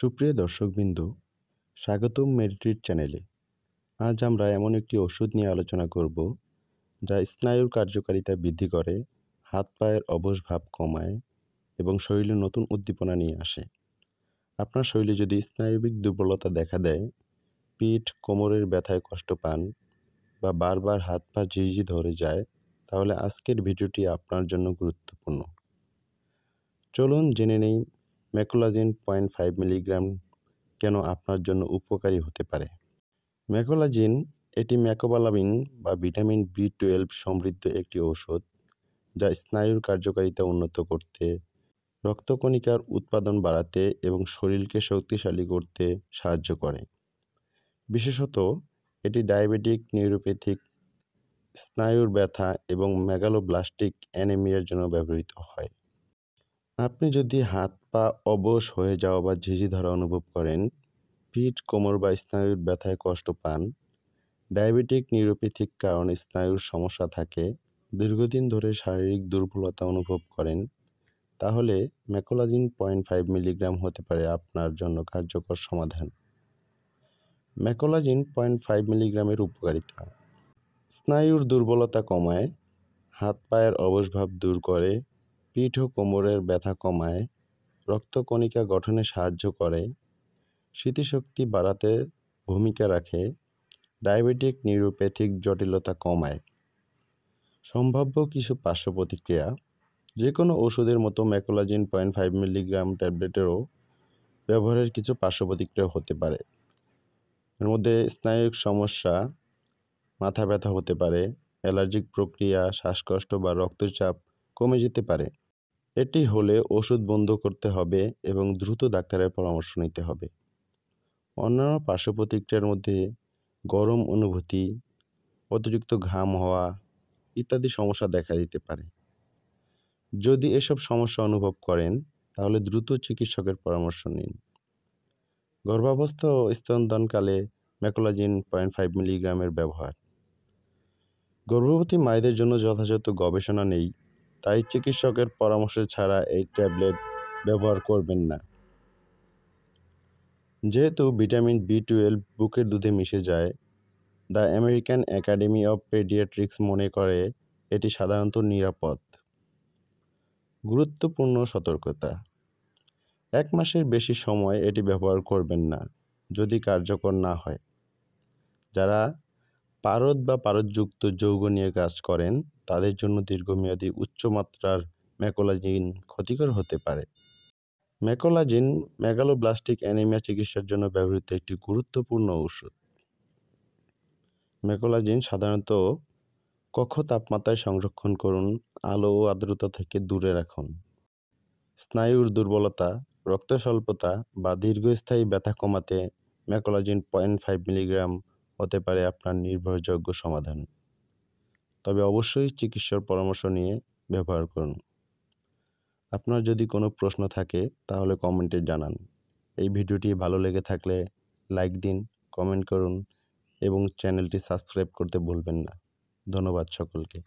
সুপ্রিয় দর্শকবৃন্দ, স্বাগতম মেডিট্রিট চ্যানেলে। আজ আমরা এমন একটি ওষুধ নিয়ে আলোচনা করব যা স্নায়ুর কার্যকারিতা বৃদ্ধি করে, হাত পায়ের অবশ ভাব কমায় এবং শরীরে নতুন উদ্দীপনা নিয়ে আসে। আপনার শরীরে যদি স্নায়বিক দুর্বলতা দেখা দেয়, পিঠ কোমরের ব্যথায় কষ্ট পান বা বারবার হাত পা ঝিঝি ধরে যায়, তাহলে আজকের ভিডিওটি আপনার জন্য গুরুত্বপূর্ণ। চলুন জেনে নেই ম্যাকোলাজিন 0.5 মিলিগ্রাম কেন আপনার জন্য উপকারী হতে পারে। ম্যাকোলাজিন এটি ম্যাকোবালামিন বা ভিটামিন B12 সমৃদ্ধ একটি ঔষধ যা স্নায়ুর কার্যকারিতা উন্নত করতে, রক্তকণিকার উৎপাদন বাড়াতে এবং শরীরকে শক্তিশালী করতে সাহায্য করে। বিশেষত এটি ডায়াবেটিক, নিউরোপ্যাথিক, স্নায়ুর ব্যথা এবং মেগালোব্লাস্টিক অ্যানিমিয়ার জন্য ব্যবহৃত হয়। আপনি যদি হাত পা অবশ হয়ে যাওয়া বা ঝিঝি ধরা অনুভব করেন, পিঠ কোমর বা স্নায়ুর ব্যথায় কষ্ট পান, ডায়াবেটিক, নিউরোপ্যাথিক কারণে স্নায়ুর সমস্যা থাকে, দীর্ঘদিন ধরে শারীরিক দুর্বলতা অনুভব করেন, তাহলে ম্যাকোলাজিন 0.5 মিলিগ্রাম হতে পারে আপনার জন্য কার্যকর সমাধান। ম্যাকোলাজিন 0.5 মিলিগ্রামের উপকারিতা: স্নায়ুর দুর্বলতা কমায়, হাত পায়ের অবশভাব দূর করে, পিঠ ও কোমরের ব্যথা কমায়, রক্তকণিকা গঠনে সাহায্য করে, স্মৃতিশক্তি বাড়াতে ভূমিকা রাখে, ডায়াবেটিক, নিউরোপ্যাথিক জটিলতা কমায়। সম্ভাব্য কিছু পার্শ্ব প্রতিক্রিয়া: যে কোনো ওষুধের মতো ম্যাকোলাজিন 0.5 মিলিগ্রাম ট্যাবলেটেরও ব্যবহারের কিছু পার্শ্ব প্রতিক্রিয়া হতে পারে। এর মধ্যে স্নায়ুক সমস্যা, মাথা ব্যথা হতে পারে, অ্যালার্জিক প্রক্রিয়া, শ্বাসকষ্ট বা রক্তচাপ কমে যেতে পারে। এটি হলে ওষুধ বন্ধ করতে হবে এবং দ্রুত ডাক্তারের পরামর্শ নিতে হবে। অন্যান্য পার্শ্ব প্রতিক্রিয়ার মধ্যে গরম অনুভূতি, অতিরিক্ত ঘাম হওয়া ইত্যাদি সমস্যা দেখা দিতে পারে। যদি এসব সমস্যা অনুভব করেন, তাহলে দ্রুত চিকিৎসকের পরামর্শ নিন। গর্ভাবস্থা ও স্তনদানকালে ম্যাকোলাজিন 0.5 মিলিগ্রামের ব্যবহার: গর্ভবতী মায়েদের জন্য যথাযথ গবেষণা নেই, তাই চিকিৎসকের পরামর্শ ছাড়া এই ট্যাবলেট ব্যবহার করবেন না। যেহেতু ভিটামিন B12 বুকের দুধে মিশে যায়, the American academy of paediatrics মনে করে এটি সাধারণত নিরাপদ। গুরুত্বপূর্ণ সতর্কতা: 1 মাসের বেশি সময় এটি ব্যবহার করবেন না যদি কার্যকর না হয়। যারা পারদ বা পারদযুক্ত যৌগ নিয়ে কাজ করেন, তাদের জন্য দীর্ঘমেয়াদী উচ্চমাত্রার ম্যাকোলাজিন ক্ষতিকর হতে পারে। ম্যাকোলাজিন মেগালোব্লাস্টিক অ্যানিমিয়া চিকিৎসার জন্য ব্যবহৃত একটি গুরুত্বপূর্ণ ঔষধ। ম্যাকোলাজিন সাধারণত কক্ষ তাপমাত্রায় সংরক্ষণ করুন, আলো ও আর্দ্রতা থেকে দূরে রাখুন। স্নায়ুর দুর্বলতা, রক্ত স্বল্পতা বা দীর্ঘস্থায়ী ব্যথা কমাতে ম্যাকোলাজিন 0.5 মিলিগ্রাম হতে পারে আপনার নির্ভরযোগ্য সমাধান। তবে অবশ্যই চিকিৎসকের পরামর্শ নিয়ে ব্যবহার করুন। আপনার যদি কোনো প্রশ্ন থাকে তাহলে কমেন্টে জানান। এই ভিডিওটি ভালো লেগে থাকলে লাইক দিন, কমেন্ট করুন এবং চ্যানেলটি সাবস্ক্রাইব করতে ভুলবেন না। ধন্যবাদ সকলকে।